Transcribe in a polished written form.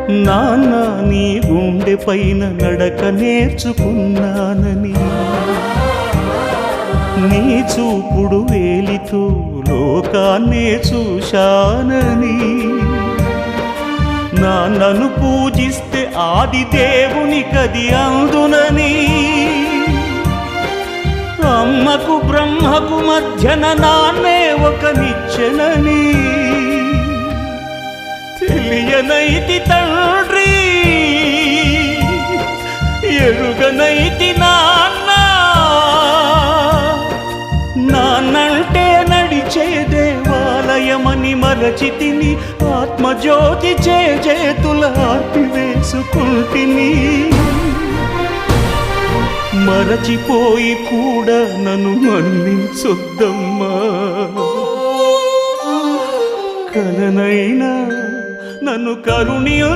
నాన్న నీ గుండె పైన నడక నేర్చుకున్నానని, నీ చూపుడు వేలితో లోకాన్నే చూశానని, నాన్నను పూజిస్తే ఆది దేవుని కది అందునని, అమ్మకు బ్రహ్మకు మధ్యన నాన్నే ఒక నిచ్చెనని తెలియనైతి తండ్రి, ఎరుగనైతి నాన్న. నాన్నంటే నడిచే దేవాలయమని మరచితిని, ఆత్మజ్యోతి చేతుల ఆర్పివేసుకుంటిని. మరచిపోయి కూడా నన్ను మన్నించొద్దమ్మా, కలనైనా నన్ను కరుణించు.